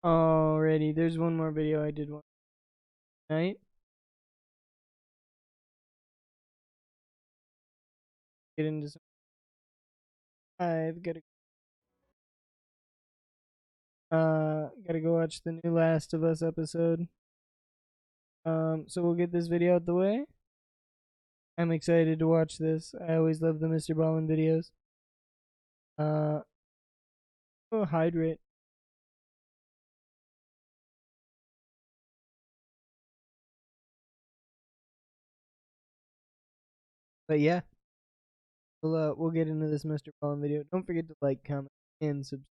Alrighty, there's one more video I did one night. Get into some. I've gotta go watch the new Last of Us episode. So we'll get this video out the way. I'm excited to watch this. I always love the MrBallen videos. Oh, hydrate. But yeah, we'll get into this MrBallen video. Don't forget to like, comment, and subscribe.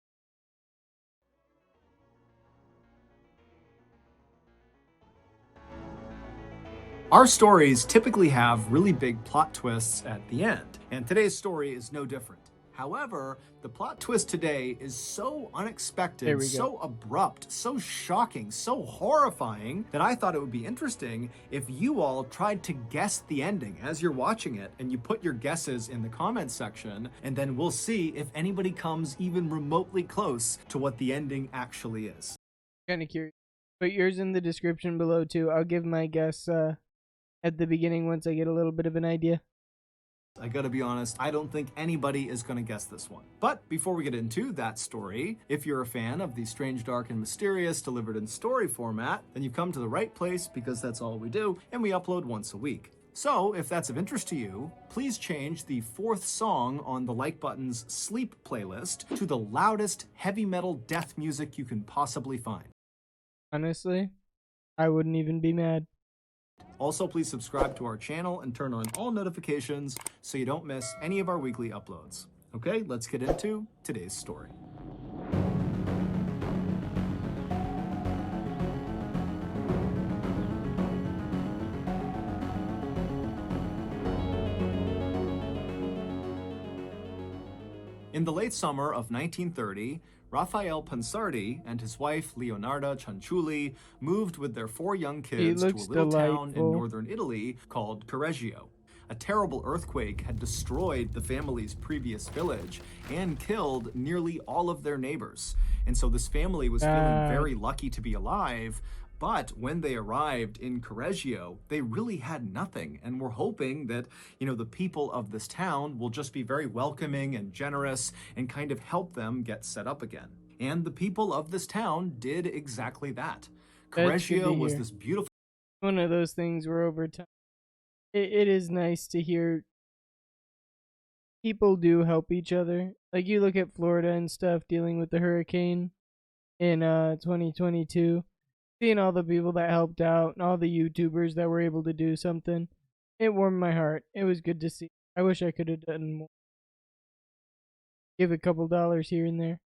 Our stories typically have really big plot twists at the end, and today's story is no different. However, the plot twist today is so unexpected, so abrupt, so shocking, so horrifying that I thought it would be interesting if you all tried to guess the ending as you're watching it, and you put your guesses in the comments section, and then we'll see if anybody comes even remotely close to what the ending actually is. Kind of curious. Put yours in the description below too. I'll give my guess at the beginning once I get a little bit of an idea. I gotta be honest, I don't think anybody is gonna guess this one. But before we get into that story, if you're a fan of the strange, dark, and mysterious delivered in story format, then you've come to the right place because that's all we do, and we upload once a week. So if that's of interest to you, please change the 4th song on the like button's sleep playlist to the loudest heavy metal death music you can possibly find. Honestly, I wouldn't even be mad. Also, please subscribe to our channel and turn on all notifications so you don't miss any of our weekly uploads. Okay, let's get into today's story. In the late summer of 1930, Raphael Pansardi and his wife Leonarda Cianciulli moved with their 4 young kids to a little town in northern Italy called Correggio. A terrible earthquake had destroyed the family's previous village and killed nearly all of their neighbors. And so this family was feeling very lucky to be alive. But when they arrived in Correggio, they really had nothing and were hoping that, the people of this town will just be very welcoming and generous and kind of help them get set up again. And the people of this town did exactly that. Correggio was this beautiful... One of those things where over time, it is nice to hear people do help each other. Like you look at Florida and stuff dealing with the hurricane in 2022. Seeing all the people that helped out and all the YouTubers that were able to do something, it warmed my heart. It was good to see. I wish I could have done more. Give a couple dollars here and there.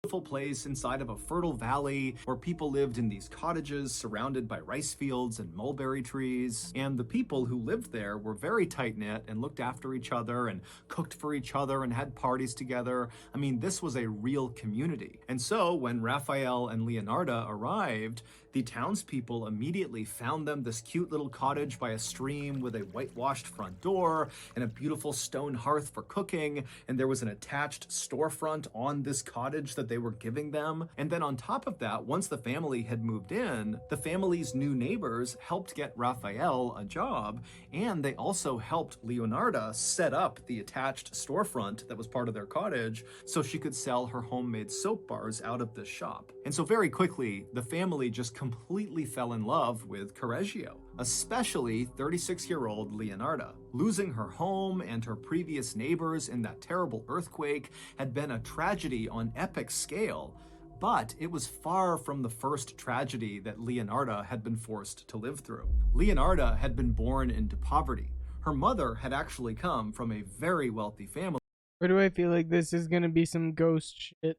Beautiful place inside of a fertile valley where people lived in these cottages surrounded by rice fields and mulberry trees. And the people who lived there were very tight-knit and looked after each other and cooked for each other and had parties together. I mean, this was a real community. And so when Raphael and Leonarda arrived, the townspeople immediately found them this cute little cottage by a stream with a whitewashed front door and a beautiful stone hearth for cooking. And there was an attached storefront on this cottage that they were giving them. And then on top of that, once the family had moved in, the family's new neighbors helped get Raphael a job, and they also helped Leonarda set up the attached storefront that was part of their cottage so she could sell her homemade soap bars out of this shop. And so very quickly, the family just completely fell in love with Correggio, especially 36-year-old Leonarda. Losing her home and her previous neighbors in that terrible earthquake had been a tragedy on epic scale, but it was far from the first tragedy that Leonarda had been forced to live through. Leonarda had been born into poverty. Her mother had actually come from a very wealthy family. Or do I feel like this is gonna be some ghost shit?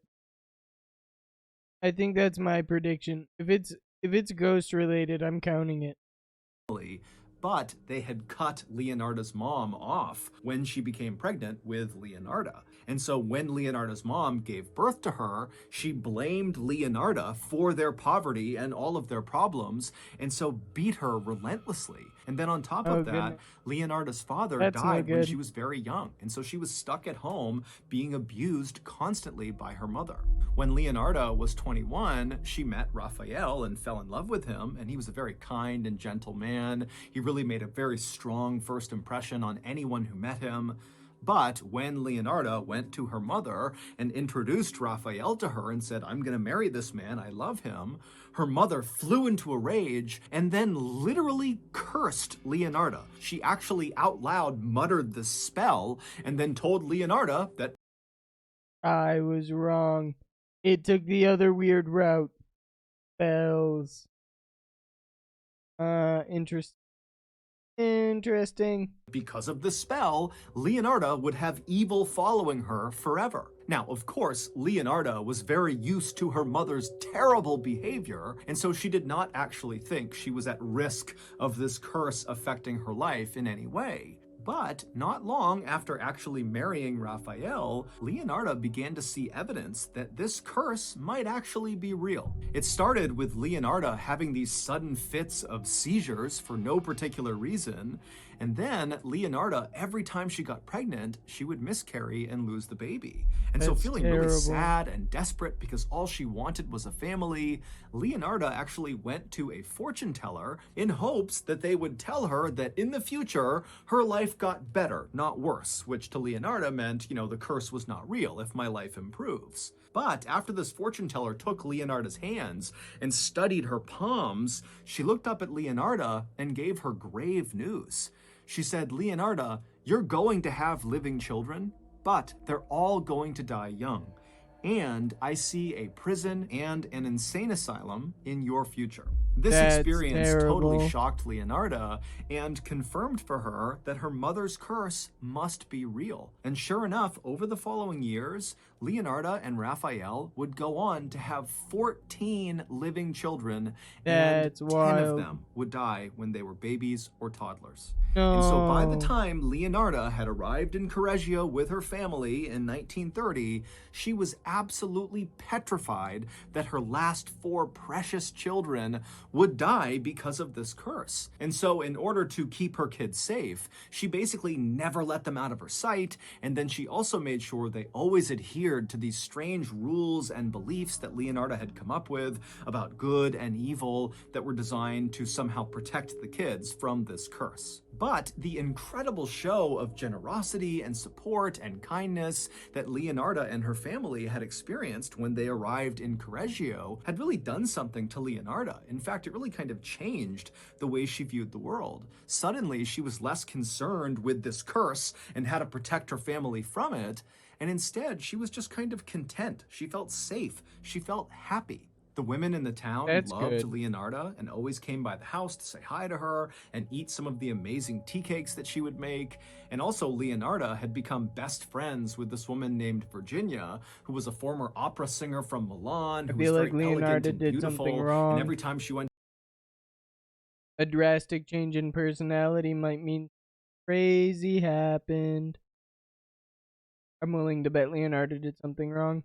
I think that's my prediction. If it's ghost related, I'm counting it. But they had cut Leonarda's mom off when she became pregnant with Leonarda. And so when Leonarda's mom gave birth to her, she blamed Leonarda for their poverty and all of their problems, and so beat her relentlessly. And then on top Oh of that, goodness. Leonarda's father That's no died when good. she was very young, and so she was stuck at home being abused constantly by her mother. When Leonarda was 21, she met Raphael and fell in love with him, and he was a very kind and gentle man. He really made a very strong first impression on anyone who met him. But when Leonarda went to her mother and introduced Raphael to her and said, "I'm going to marry this man, I love him," her mother flew into a rage and then literally cursed Leonarda. She actually out loud muttered the spell and then told Leonarda that I was wrong. It took the other weird route. Bells. Interesting. Interesting. because of the spell, Leonarda would have evil following her forever. Now, of course, Leonarda was very used to her mother's terrible behavior, and so she did not actually think she was at risk of this curse affecting her life in any way. But not long after actually marrying Raphael, Leonarda began to see evidence that this curse might actually be real. It started with Leonarda having these sudden fits of seizures for no particular reason, and then Leonarda, every time she got pregnant, she would miscarry and lose the baby. And so That's feeling really terrible. sad and desperate because all she wanted was a family, Leonarda actually went to a fortune teller in hopes that they would tell her that in the future, her life got better, not worse, which to Leonarda meant, the curse was not real if my life improves. But after this fortune teller took Leonarda's hands and studied her palms, she looked up at Leonarda and gave her grave news. She said, "Leonarda, you're going to have living children, but they're all going to die young. And I see a prison and an insane asylum in your future." This That's experience totally terrible. shocked Leonarda and confirmed for her that her mother's curse must be real. And sure enough, over the following years, Leonarda and Raphael would go on to have 14 living children, That's and 10 of wild. them would die when they were babies or toddlers. And so by the No. time Leonarda had arrived in Correggio with her family in 1930, she was absolutely petrified that her last 4 precious children would die because of this curse. And so in order to keep her kids safe, she basically never let them out of her sight, and then she also made sure they always adhered to these strange rules and beliefs that Leonarda had come up with about good and evil that were designed to somehow protect the kids from this curse. But the incredible show of generosity and support and kindness that Leonarda and her family had experienced when they arrived in Correggio had really done something to Leonarda. In fact, it really kind of changed the way she viewed the world. Suddenly, she was less concerned with this curse and how to protect her family from it, and instead, she was just kind of content. She felt safe. She felt happy. The women in the town That's loved good. Leonarda and always came by the house to say hi to her and eat some of the amazing tea cakes that she would make. And also, Leonarda had become best friends with this woman named Virginia, who was a former opera singer from Milan, I who was feel very like elegant Leonardo and did something beautiful. And wrong. every time she went A drastic change in personality might mean crazy happened. I'm willing to bet Leonardo did something wrong.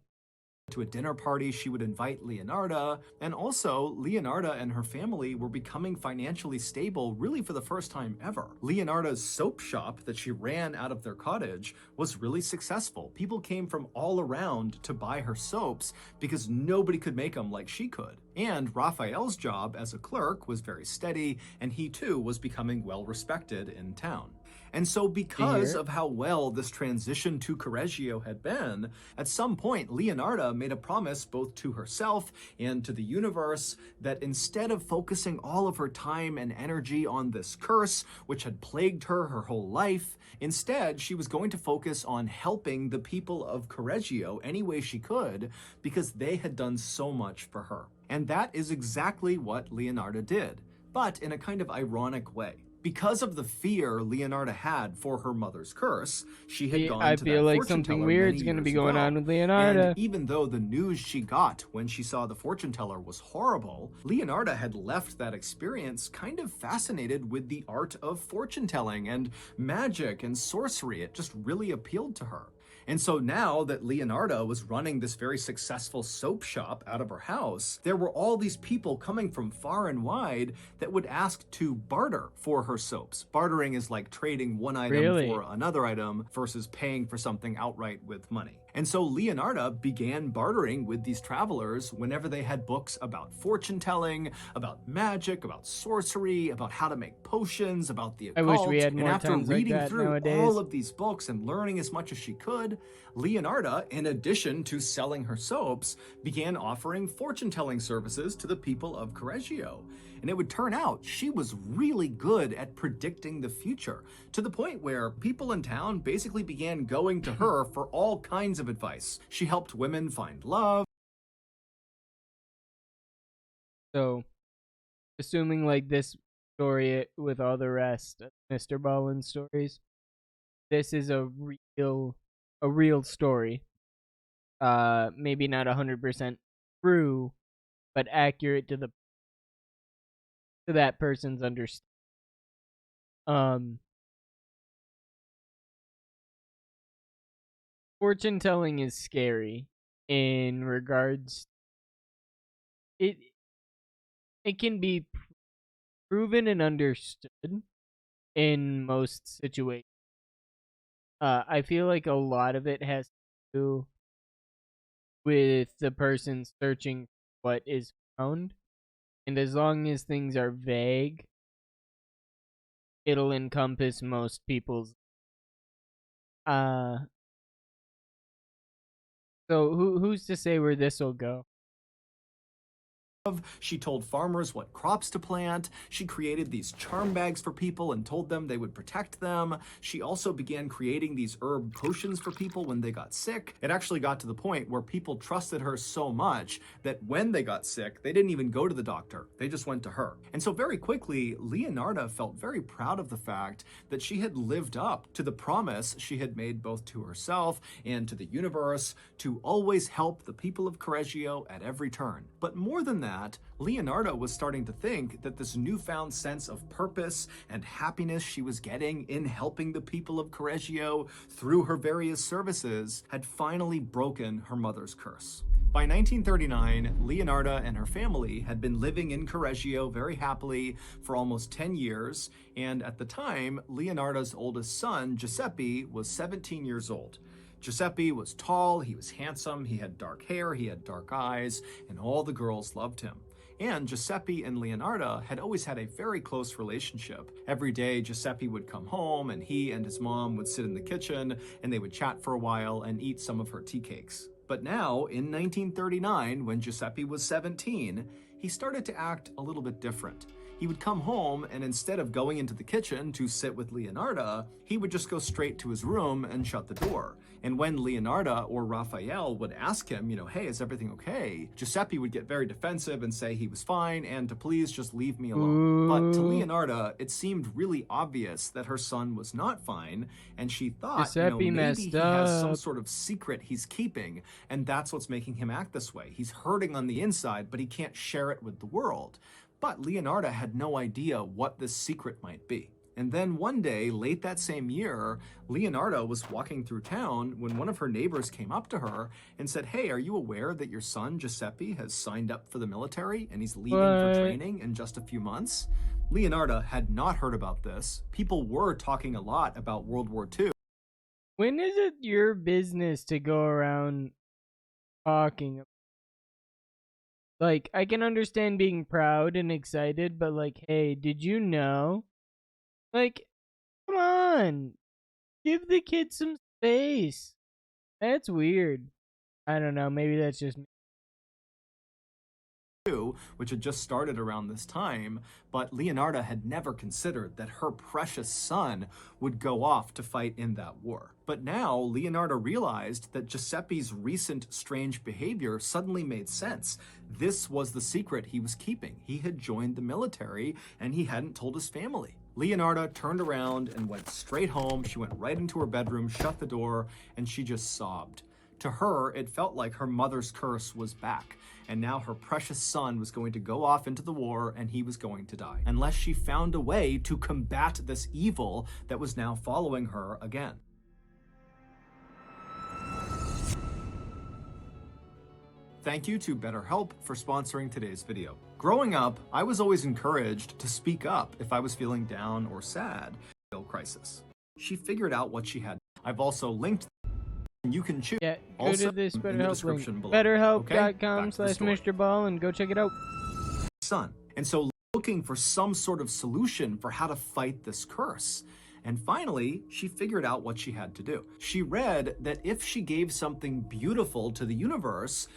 to a dinner party, she would invite Leonarda. And also, Leonarda and her family were becoming financially stable really for the first time ever. Leonarda's soap shop that she ran out of their cottage was really successful. People came from all around to buy her soaps because nobody could make them like she could. And Raphael's job as a clerk was very steady, and he too was becoming well respected in town. And so because of how well this transition to Correggio had been, at some point Leonarda made a promise both to herself and to the universe that instead of focusing all of her time and energy on this curse, which had plagued her whole life, instead she was going to focus on helping the people of Correggio any way she could because they had done so much for her. And that is exactly what Leonarda did, but in a kind of ironic way. Because of the fear Leonarda had for her mother's curse, she had gone I to feel that like fortune something teller weird's many going to be years going ago. on with Leonarda. And even though the news she got when she saw the fortune teller was horrible, Leonarda had left that experience kind of fascinated with the art of fortune telling and magic and sorcery. It just really appealed to her. And so now that Leonarda was running this very successful soap shop out of her house, there were all these people coming from far and wide that would ask to barter for her soaps. Bartering is like trading one item Really? for another item versus paying for something outright with money. And so Leonarda began bartering with these travelers whenever they had books about fortune telling, about magic, about sorcery, about how to make potions, about the I wish we occult. had And more after times like reading that through all nowadays. of these books and learning as much as she could, Leonarda, in addition to selling her soaps, began offering fortune telling services to the people of Correggio. And it would turn out she was really good at predicting the future, to the point where people in town basically began going to her for all kinds of advice. She helped women find love. So, assuming like this story with all the rest of MrBallen stories, this is a real story. Maybe not 100% true, but accurate to that person's understanding. Um, Fortune telling is scary in regards it it can be proven and understood in most situations. I feel like a lot of it has to do with the person searching what is found, and as long as things are vague, it'll encompass most people's. Uh, so who's to say where this will go? She told farmers what crops to plant. She created these charm bags for people and told them they would protect them. She also began creating these herb potions for people when they got sick. It actually got to the point where people trusted her so much that when they got sick, they didn't even go to the doctor. They just went to her. And so very quickly, Leonarda felt very proud of the fact that she had lived up to the promise she had made both to herself and to the universe to always help the people of Correggio at every turn. But more than that, Leonarda was starting to think that this newfound sense of purpose and happiness she was getting in helping the people of Correggio through her various services had finally broken her mother's curse. By 1939, Leonarda and her family had been living in Correggio very happily for almost 10 years, and at the time, Leonarda's oldest son, Giuseppe, was 17 years old. Giuseppe was tall, he was handsome, he had dark hair, he had dark eyes, and all the girls loved him. And Giuseppe and Leonarda had always had a very close relationship. Every day, Giuseppe would come home, and he and his mom would sit in the kitchen, and they would chat for a while and eat some of her tea cakes. But now, in 1939, when Giuseppe was 17, he started to act a little bit different. He would come home, and instead of going into the kitchen to sit with Leonarda, he would just go straight to his room and shut the door. And when Leonarda or Raphael would ask him, hey, is everything okay? Giuseppe would get very defensive and say he was fine and to please just leave me alone. But to Leonarda, it seemed really obvious that her son was not fine, and she thought, Giuseppe maybe he messed has some up. sort of secret he's keeping, and that's what's making him act this way. He's hurting on the inside, but he can't share it with the world. But Leonarda had no idea what this secret might be. And then one day, late that same year, Leonarda was walking through town when one of her neighbors came up to her and said, "Hey, are you aware that your son, Giuseppe, has signed up for the military and he's leaving for training in just a few months?" Leonarda had not heard about this. People were talking a lot about World War II. When is it your business to go around talking? Like, I can understand being proud and excited, but like, hey, did you know? Like, come on. Give the kid some space. That's weird. I don't know. Maybe that's just me. Which had just started around this time, but Leonarda had never considered that her precious son would go off to fight in that war. But now Leonarda realized that Giuseppe's recent strange behavior suddenly made sense. This was the secret he was keeping. He had joined the military and he hadn't told his family. Leonarda turned around and went straight home. She went right into her bedroom, shut the door, and she just sobbed. To her, it felt like her mother's curse was back, and now her precious son was going to go off into the war and he was going to die, unless she found a way to combat this evil that was now following her again. Thank you to BetterHelp for sponsoring today's video. Growing up, I was always encouraged to speak up if I was feeling down or sad. Crisis. She figured out what she had. I've also linked, and you can choose. Yeah, go also to this in the BetterHelp link. description below. BetterHelp.com/MrBallen. Go check it out. Son. And so looking for some sort of solution for how to fight this curse. And finally, she figured out what she had to do. She read that if she gave something beautiful to the universe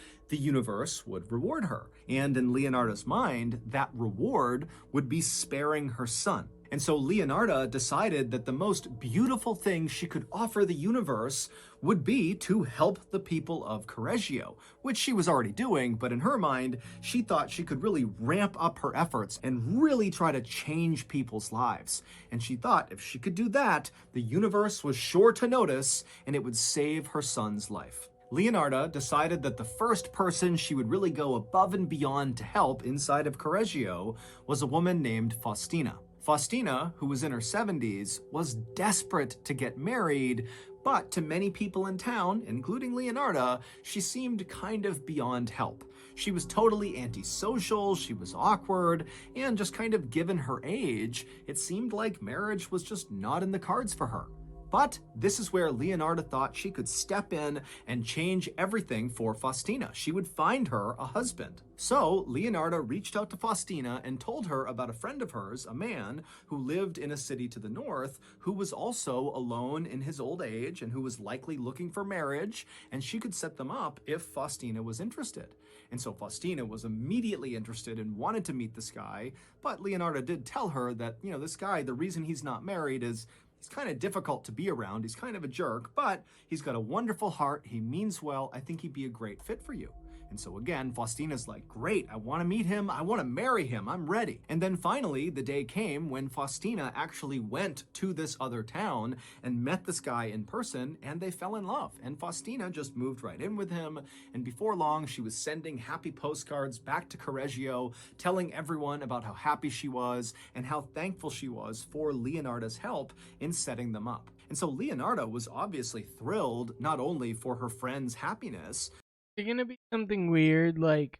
would reward her. And in Leonarda's mind, that reward would be sparing her son. And so Leonarda decided that the most beautiful thing she could offer the universe would be to help the people of Correggio, which she was already doing, but in her mind, she thought she could really ramp up her efforts and really try to change people's lives. And she thought if she could do that, the universe was sure to notice and it would save her son's life. Leonarda decided that the first person she would really go above and beyond to help inside of Correggio was a woman named Faustina. Faustina, who was in her 70s, was desperate to get married, but to many people in town, including Leonarda, she seemed kind of beyond help. She was totally antisocial, she was awkward, and just kind of given her age, it seemed like marriage was just not in the cards for her. But this is where Leonarda thought she could step in and change everything for Faustina. She would find her a husband. So Leonarda reached out to Faustina and told her about a friend of hers, a man who lived in a city to the north, who was also alone in his old age and who was likely looking for marriage, and she could set them up if Faustina was interested. And so Faustina was immediately interested and wanted to meet this guy, but Leonarda did tell her that, this guy, the reason he's not married is he's kind of difficult to be around. He's kind of a jerk, but he's got a wonderful heart. He means well. I think he'd be a great fit for you. And so again, Faustina's like, great, I want to meet him. I want to marry him. I'm ready. And then finally, the day came when Faustina actually went to this other town and met this guy in person, and they fell in love. And Faustina just moved right in with him. And before long, she was sending happy postcards back to Correggio, telling everyone about how happy she was and how thankful she was for Leonarda's help in setting them up. And so Leonarda was obviously thrilled not only for her friend's happiness. Is it gonna be something weird like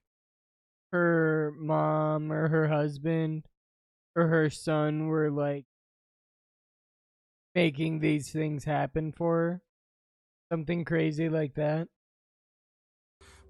her mom or her husband or her son were like making these things happen for her? Something crazy like that?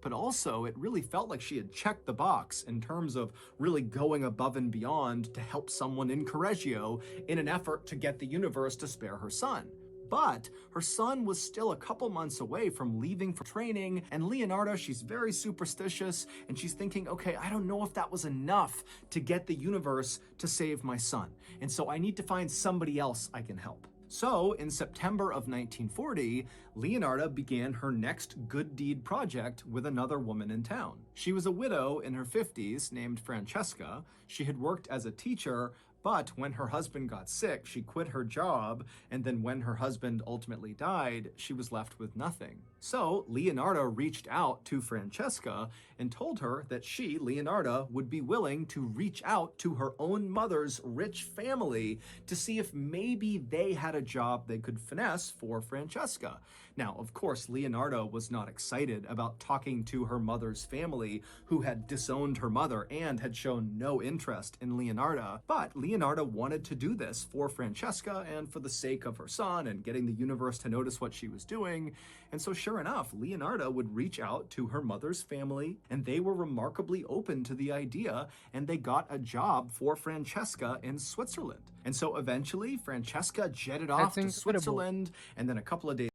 But also, it really felt like she had checked the box in terms of really going above and beyond to help someone in Correggio in an effort to get the universe to spare her son. But her son was still a couple months away from leaving for training, and Leonarda, she's very superstitious, and she's thinking, okay, I don't know if that was enough to get the universe to save my son, and so I need to find somebody else I can help. So, in September of 1940, Leonarda began her next good deed project with another woman in town. She was a widow in her 50s named Francesca. She had worked as a teacher, but when her husband got sick, she quit her job, and then when her husband ultimately died, she was left with nothing. So Leonarda reached out to Francesca and told her that she, Leonarda, would be willing to reach out to her own mother's rich family to see if maybe they had a job they could finesse for Francesca. Now, of course, Leonarda was not excited about talking to her mother's family, who had disowned her mother and had shown no interest in Leonarda, but Leonarda wanted to do this for Francesca and for the sake of her son and getting the universe to notice what she was doing. And so sure enough, Leonarda would reach out to her mother's family, and they were remarkably open to the idea, and they got a job for Francesca in Switzerland. And so eventually, Francesca jetted off to Switzerland, and then a couple of days.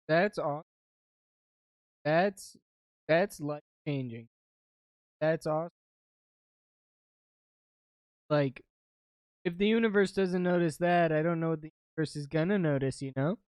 That's awesome. That's life changing. That's awesome. Like, if the universe doesn't notice that, I don't know what the universe is gonna notice, you know?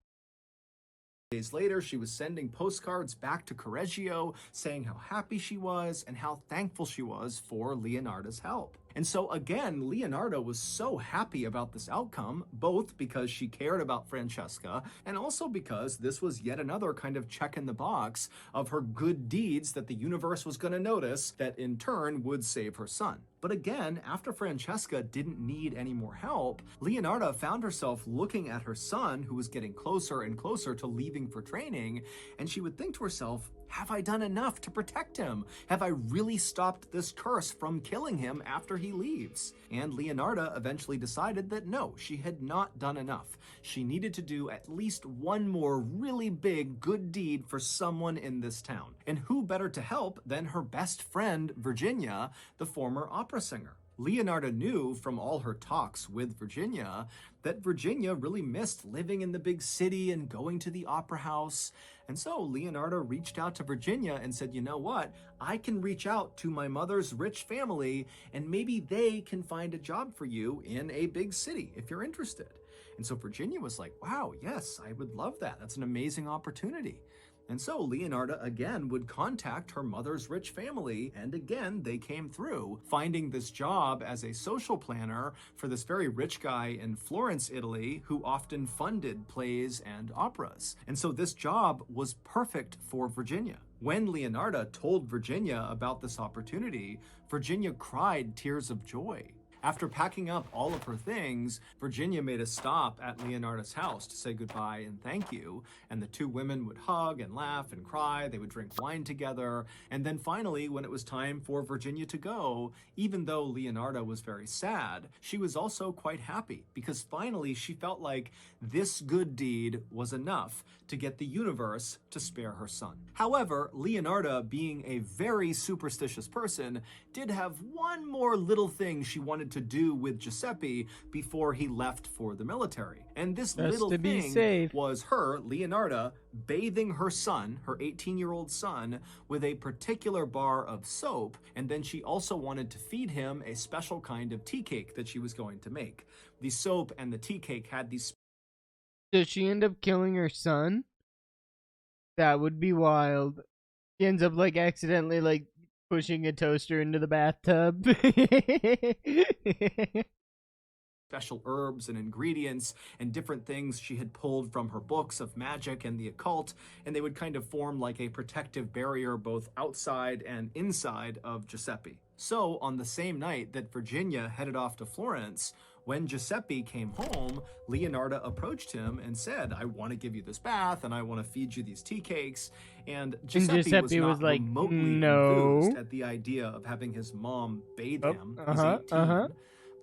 Days later, she was sending postcards back to Correggio saying how happy she was and how thankful she was for Leonarda's help. And so again, Leonarda was so happy about this outcome, both because she cared about Francesca and also because this was yet another kind of check in the box of her good deeds that the universe was going to notice that in turn would save her son. But again, after Francesca didn't need any more help, Leonarda found herself looking at her son, who was getting closer and closer to leaving for training, and she would think to herself, have I done enough to protect him? Have I really stopped this curse from killing him after he leaves? And Leonarda eventually decided that no, she had not done enough. She needed to do at least one more really big good deed for someone in this town. And who better to help than her best friend, Virginia, the former opera singer. Leonarda knew from all her talks with Virginia that Virginia really missed living in the big city and going to the opera house. And so Leonarda reached out to Virginia and said, you know what, I can reach out to my mother's rich family and maybe they can find a job for you in a big city if you're interested. And so Virginia was like, wow, yes, I would love that. That's an amazing opportunity. And so Leonarda again would contact her mother's rich family, and again they came through, finding this job as a social planner for this very rich guy in Florence, Italy, who often funded plays and operas. And so this job was perfect for Virginia. When Leonarda told Virginia about this opportunity, Virginia cried tears of joy. After packing up all of her things, Virginia made a stop at Leonarda's house to say goodbye and thank you, and the two women would hug and laugh and cry, they would drink wine together, and then finally, when it was time for Virginia to go, even though Leonarda was very sad, she was also quite happy, because finally she felt like this good deed was enough to get the universe to spare her son. However, Leonarda, being a very superstitious person, did have one more little thing she wanted to do with Giuseppe before he left for the military. And this little thing was her, Leonarda, bathing her son, her 18-year-old son, with a particular bar of soap, and then she also wanted to feed him a special kind of tea cake that she was going to make. The soap and the tea cake had these... Does she end up killing her son? That would be wild. She ends up like accidentally like pushing a toaster into the bathtub. Special herbs and ingredients and different things she had pulled from her books of magic and the occult, and they would kind of form like a protective barrier both outside and inside of Giuseppe. So on the same night that Virginia headed off to Florence, when Giuseppe came home, Leonarda approached him and said, I want to give you this bath and I want to feed you these tea cakes. And Giuseppe was not remotely enthused at the idea of having his mom bathe him. He's 18.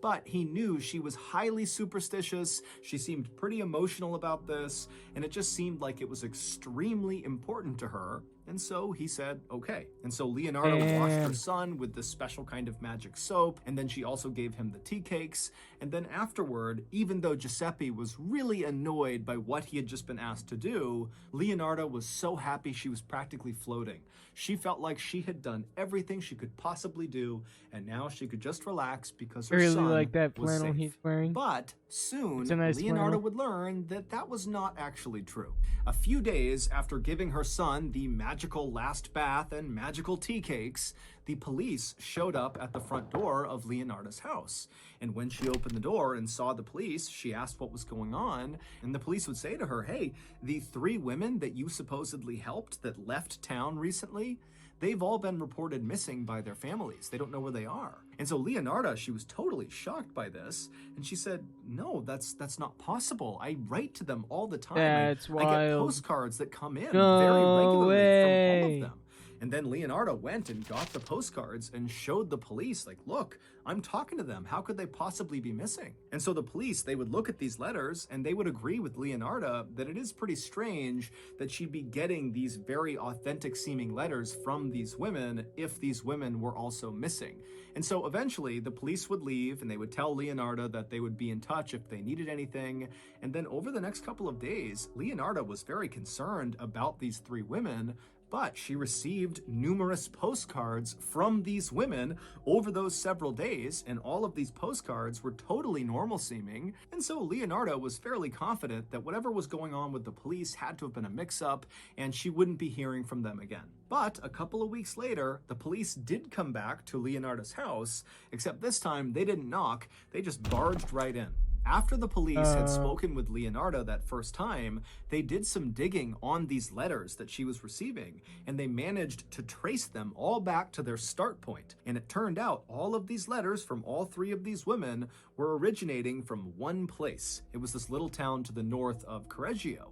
But he knew she was highly superstitious, she seemed pretty emotional about this, and it just seemed like it was extremely important to her, and so he said, okay. And so Leonarda washed her son with this special kind of magic soap, and then she also gave him the tea cakes, and then afterward, even though Giuseppe was really annoyed by what he had just been asked to do, Leonarda was so happy she was practically floating. She felt like she had done everything she could possibly do, and now she could just relax because her son like that flannel was safe. he's wearing. But soon, Nice Leonarda flannel. would learn that that was not actually true. A few days after giving her son the magical last bath and magical tea cakes, the police showed up at the front door of Leonarda's house. And when she opened the door and saw the police, she asked what was going on, and the police would say to her, hey, the 3 women that you supposedly helped that left town recently, they've all been reported missing by their families. They don't know where they are. And so Leonarda, she was totally shocked by this, and she said, no, that's not possible. I write to them all the time. That's wild. I get postcards that come in very regularly from all of them. And then Leonarda went and got the postcards and showed the police, like, look, I'm talking to them. How could they possibly be missing? And so the police, they would look at these letters and they would agree with Leonarda that it is pretty strange that she'd be getting these very authentic seeming letters from these women if these women were also missing. And so eventually the police would leave and they would tell Leonarda that they would be in touch if they needed anything. And then over the next couple of days, Leonarda was very concerned about these 3 women, but she received numerous postcards from these women over those several days, and all of these postcards were totally normal seeming, and so Leonarda was fairly confident that whatever was going on with the police had to have been a mix-up, and she wouldn't be hearing from them again. But a couple of weeks later, the police did come back to Leonarda's house, except this time they didn't knock, they just barged right in. After the police had spoken with Leonarda that first time, they did some digging on these letters that she was receiving, and they managed to trace them all back to their start point. And it turned out all of these letters from all 3 of these women were originating from one place. It was this little town to the north of Correggio.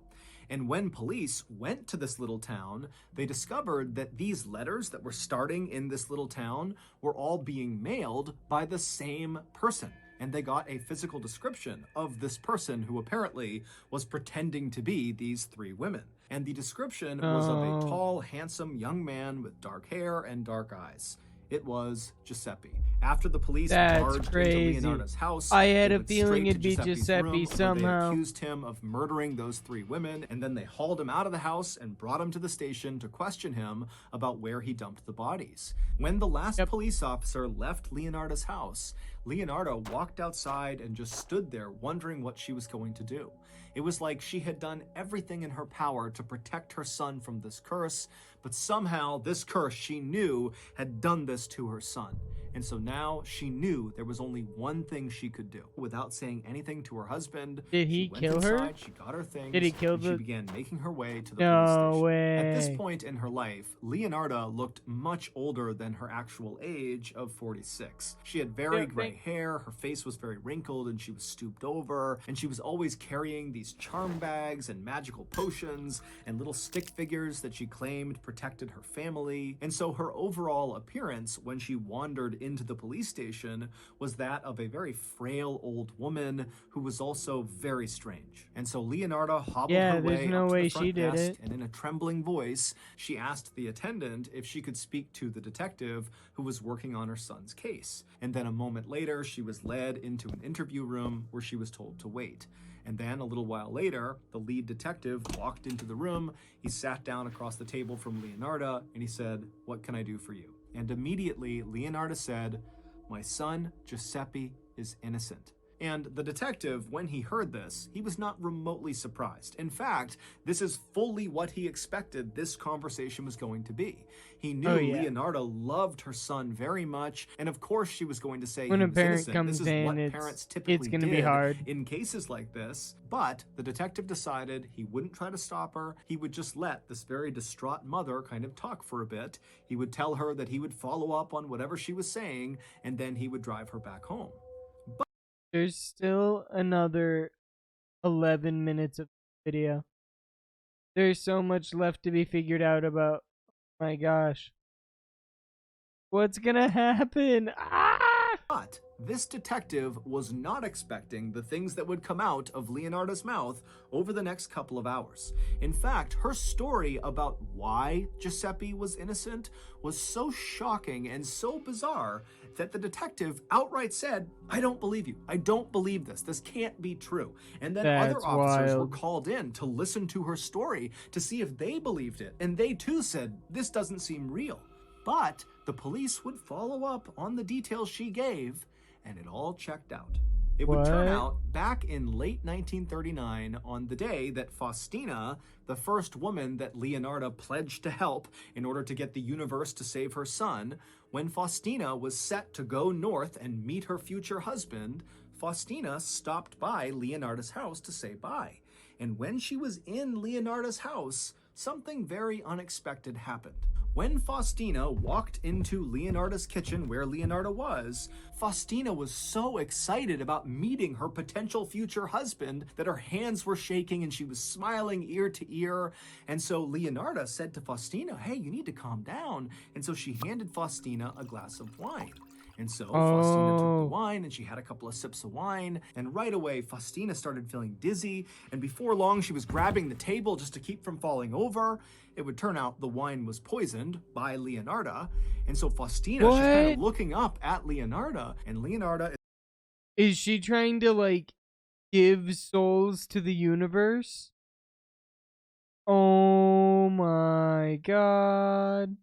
And when police went to this little town, they discovered that these letters that were starting in this little town were all being mailed by the same person. And they got a physical description of this person who apparently was pretending to be these three women. And the description was of a Oh, tall, handsome young man with dark hair and dark eyes. It was Giuseppe. After the police that's barged into crazy. Leonardo's house, I they had a went feeling straight to it'd be Giuseppe's Giuseppe room, where they somehow. accused him of murdering those three women, and then they hauled him out of the house and brought him to the station to question him about where he dumped the bodies. When the last Yep. police officer left Leonardo's house, Leonardo walked outside and just stood there wondering what she was going to do. It was like she had done everything in her power to protect her son from this curse, but somehow this curse she knew had done this to her son. And so now she knew there was only one thing she could do. Without saying anything to her husband, Did she he went kill her? inside, she got her things, Did he kill and she the? began making her way to the police No station. At this way. point in her life, Leonarda looked much older than her actual age of 46. She had very gray hair, her face was very wrinkled, and she was stooped over, and she was always carrying these charm bags and magical potions and little stick figures that she claimed protected her family. And so her overall appearance when she wandered into the police station was that of a very frail old woman who was also very strange. And so Leonarda hobbled Yeah, her there's way no up to way the she front did desk, it. and in a trembling voice, she asked the attendant if she could speak to the detective who was working on her son's case. And then a moment later, she was led into an interview room where she was told to wait. And then a little while later, the lead detective walked into the room. He sat down across the table from Leonarda and he said, "What can I do for you?" And immediately Leonarda said, "My son, Giuseppe, is innocent." And the detective, when he heard this, he was not remotely surprised. In fact, this is fully what he expected this conversation was going to be. He knew Oh yeah. Leonarda loved her son very much, and of course she was going to say When he a was parent innocent. This comes is what in, parents it's typically gonna be did hard. in cases like this. But the detective decided he wouldn't try to stop her. He would just let this very distraught mother kind of talk for a bit. He would tell her that he would follow up on whatever she was saying, and then he would drive her back home. There's still another 11 minutes of video. There's so much left to be figured out about. My gosh. What's gonna happen? Ah! But this detective was not expecting the things that would come out of Leonarda's mouth over the next couple of hours. In fact, her story about why Giuseppe was innocent was so shocking and so bizarre that the detective outright said, "I don't believe you. I don't believe this. This can't be true." And then other That's officers were wild. called in to listen to her story to see if they believed it. And they too said, "This doesn't seem real." But the police would follow up on the details she gave, and it all checked out. It would turn What? out back in late 1939, on the day that Faustina, the first woman that Leonarda pledged to help in order to get the universe to save her son, when Faustina was set to go north and meet her future husband, Faustina stopped by Leonarda's house to say bye. And when she was in Leonarda's house, something very unexpected happened. When Faustina walked into Leonarda's kitchen where Leonarda was, Faustina was so excited about meeting her potential future husband that her hands were shaking and she was smiling ear to ear. And so Leonarda said to Faustina, "Hey, you need to calm down." And so she handed Faustina a glass of wine. And so Faustina took the Oh. wine and she had a couple of sips of wine. And right away, Faustina started feeling dizzy. And before long, she was grabbing the table just to keep from falling over. It would turn out the wine was poisoned by Leonarda. And so Faustina, she's kind of What? looking up at Leonarda. And Leonarda Is she trying to, like, give souls to the universe? Oh my god.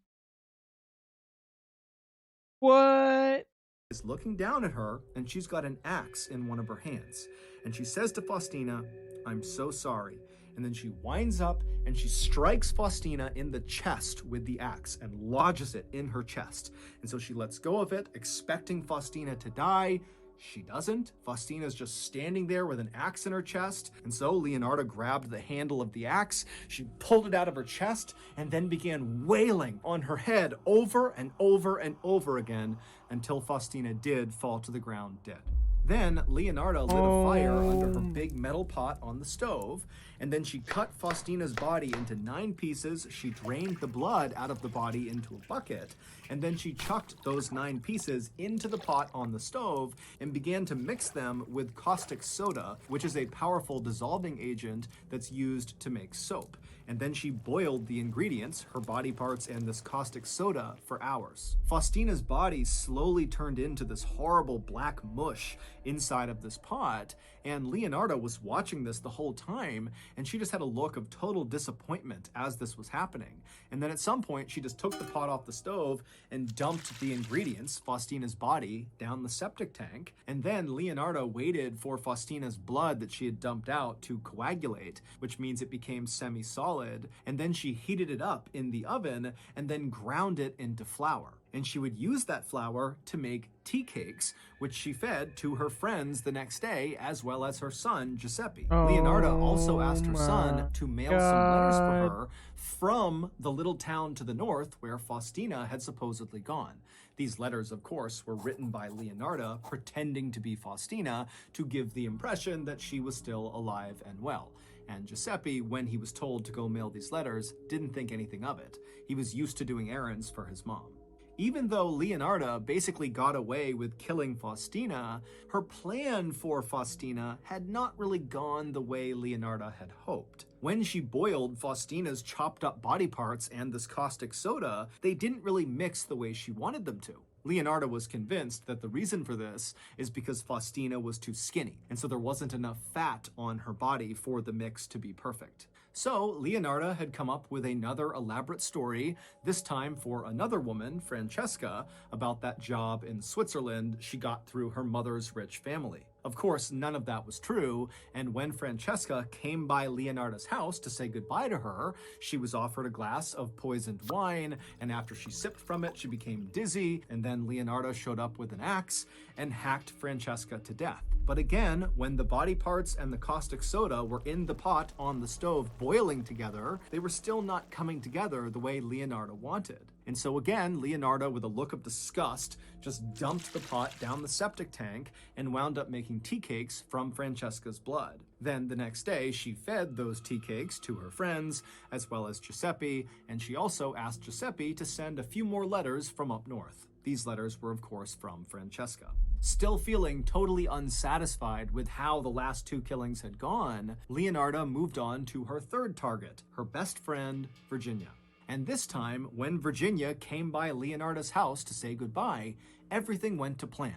What? is looking down at her, and she's got an axe in one of her hands. And she says to Faustina, "I'm so sorry." And then she winds up and she strikes Faustina in the chest with the axe and lodges it in her chest. And so she lets go of it, expecting Faustina to die. She doesn't. Faustina's just standing there with an axe in her chest. And so Leonarda grabbed the handle of the axe, she pulled it out of her chest, and then began wailing on her head over and over and over again until Faustina did fall to the ground dead. Then Leonarda lit a fire under her Oh, big metal pot on the stove, and then she cut Faustina's body into 9 pieces. She drained the blood out of the body into a bucket, and then she chucked those 9 pieces into the pot on the stove and began to mix them with caustic soda, which is a powerful dissolving agent that's used to make soap. And then she boiled the ingredients, her body parts and this caustic soda, for hours. Faustina's body slowly turned into this horrible black mush inside of this pot, and Leonarda was watching this the whole time, and she just had a look of total disappointment as this was happening. And then at some point, she just took the pot off the stove and dumped the ingredients, Faustina's body, down the septic tank. And then Leonarda waited for Faustina's blood that she had dumped out to coagulate, which means it became semi-solid. And then she heated it up in the oven and then ground it into flour. And she would use that flour to make tea cakes, which she fed to her friends the next day, as well as her son, Giuseppe. Leonarda also asked her son to mail some letters for her from the little town to the north where Faustina had supposedly gone. These letters, of course, were written by Leonarda, pretending to be Faustina to give the impression that she was still alive and well. And Giuseppe, when he was told to go mail these letters, didn't think anything of it. He was used to doing errands for his mom. Even though Leonarda basically got away with killing Faustina, her plan for Faustina had not really gone the way Leonarda had hoped. When she boiled Faustina's chopped up body parts and this caustic soda, they didn't really mix the way she wanted them to. Leonarda was convinced that the reason for this is because Faustina was too skinny, and so there wasn't enough fat on her body for the mix to be perfect. So Leonarda had come up with another elaborate story, this time for another woman, Francesca, about that job in Switzerland she got through her mother's rich family. Of course, none of that was true, and when Francesca came by Leonarda's house to say goodbye to her, she was offered a glass of poisoned wine, and after she sipped from it, she became dizzy, and then Leonarda showed up with an axe and hacked Francesca to death. But again, when the body parts and the caustic soda were in the pot on the stove boiling together, they were still not coming together the way Leonarda wanted. And so again, Leonarda, with a look of disgust, just dumped the pot down the septic tank and wound up making tea cakes from Francesca's blood. Then the next day, she fed those tea cakes to her friends, as well as Giuseppe, and she also asked Giuseppe to send a few more letters from up north. These letters were, of course, from Francesca. Still feeling totally unsatisfied with how the last 2 killings had gone, Leonarda moved on to her third target, her best friend, Virginia. And this time, when Virginia came by Leonarda's house to say goodbye, everything went to plan.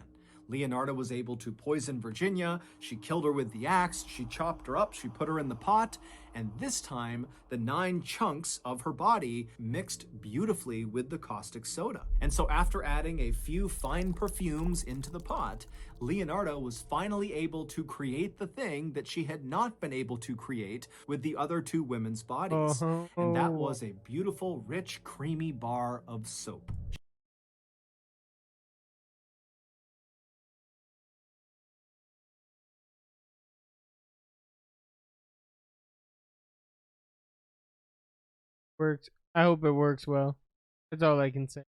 Leonarda was able to poison Virginia, she killed her with the axe, she chopped her up, she put her in the pot, and this time, the 9 chunks of her body mixed beautifully with the caustic soda. And so after adding a few fine perfumes into the pot, Leonarda was finally able to create the thing that she had not been able to create with the other 2 women's bodies. And that was a beautiful, rich, creamy bar of soap. works. I hope it works well. That's all I can say.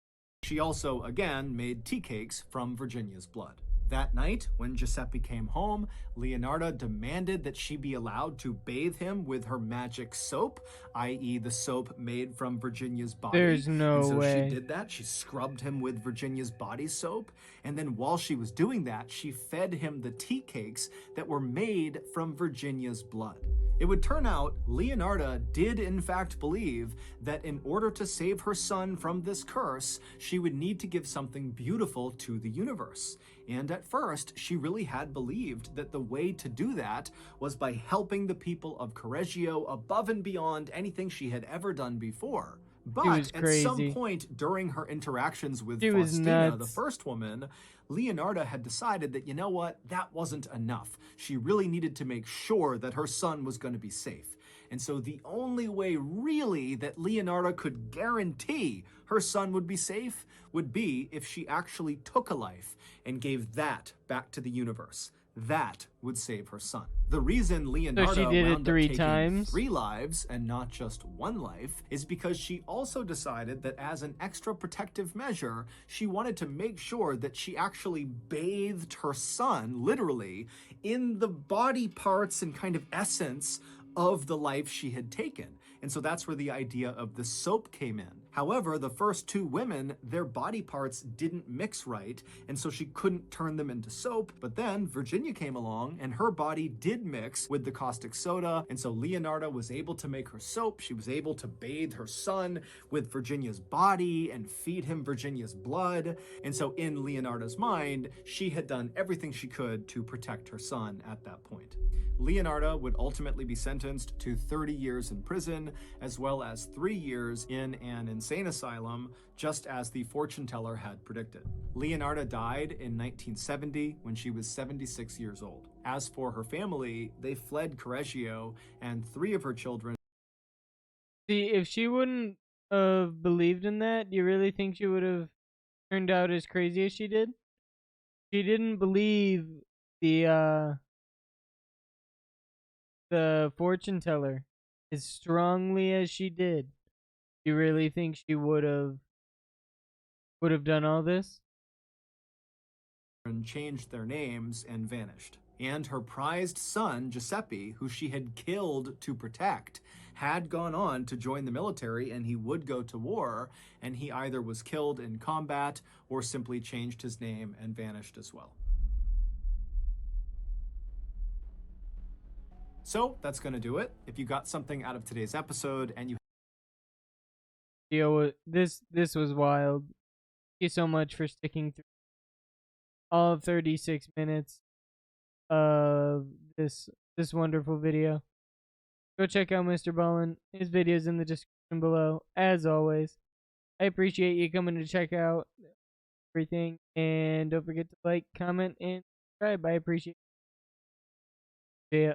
She also, again, made tea cakes from Virginia's blood. That night, when Giuseppe came home, Leonarda demanded that she be allowed to bathe him with her magic soap, i.e. the soap made from Virginia's body. There's no and so way. she did that. She scrubbed him with Virginia's body soap, and then while she was doing that, she fed him the tea cakes that were made from Virginia's blood. It would turn out Leonarda did in fact believe that in order to save her son from this curse, she would need to give something beautiful to the universe. And at first, she really had believed that the way to do that was by helping the people of Correggio above and beyond anything she had ever done before. But at some point during her interactions with Faustina, the first woman, Leonarda had decided that, you know what, that wasn't enough. She really needed to make sure that her son was going to be safe. And so the only way really that Leonarda could guarantee her son would be safe would be if she actually took a life and gave that back to the universe. That would save her son. The reason So she Leonarda did it wound up 3 taking times. 3 lives and not just 1 life is because she also decided that as an extra protective measure, she wanted to make sure that she actually bathed her son, literally, in the body parts and kind of essence of the life she had taken. And so that's where the idea of the soap came in. However, the first 2 women, their body parts didn't mix right, and so she couldn't turn them into soap. But then Virginia came along, and her body did mix with the caustic soda, and so Leonarda was able to make her soap. She was able to bathe her son with Virginia's body and feed him Virginia's blood. And so in Leonarda's mind, she had done everything she could to protect her son at that point. Leonarda would ultimately be sentenced to 30 years in prison, as well as 3 years in an insane asylum, just as the fortune teller had predicted. Leonarda died in 1970 when she was 76 years old. As for her family, they fled Correggio, and 3 of her children. See, if she wouldn't have believed in that, do you really think she would have turned out as crazy as she did? She didn't believe the fortune teller as strongly as she did. Do you really think she would have done all this? Changed their names and vanished. And her prized son, Giuseppe, who she had killed to protect, had gone on to join the military, and he would go to war, and he either was killed in combat or simply changed his name and vanished as well. So that's going to do it. If you got something out of today's episode and you This was wild. Thank you so much for sticking through all of 36 minutes of this wonderful video. Go check out MrBallen. His video's in the description below. As always, I appreciate you coming to check out everything, and don't forget to like, comment, and subscribe. I appreciate it. See ya.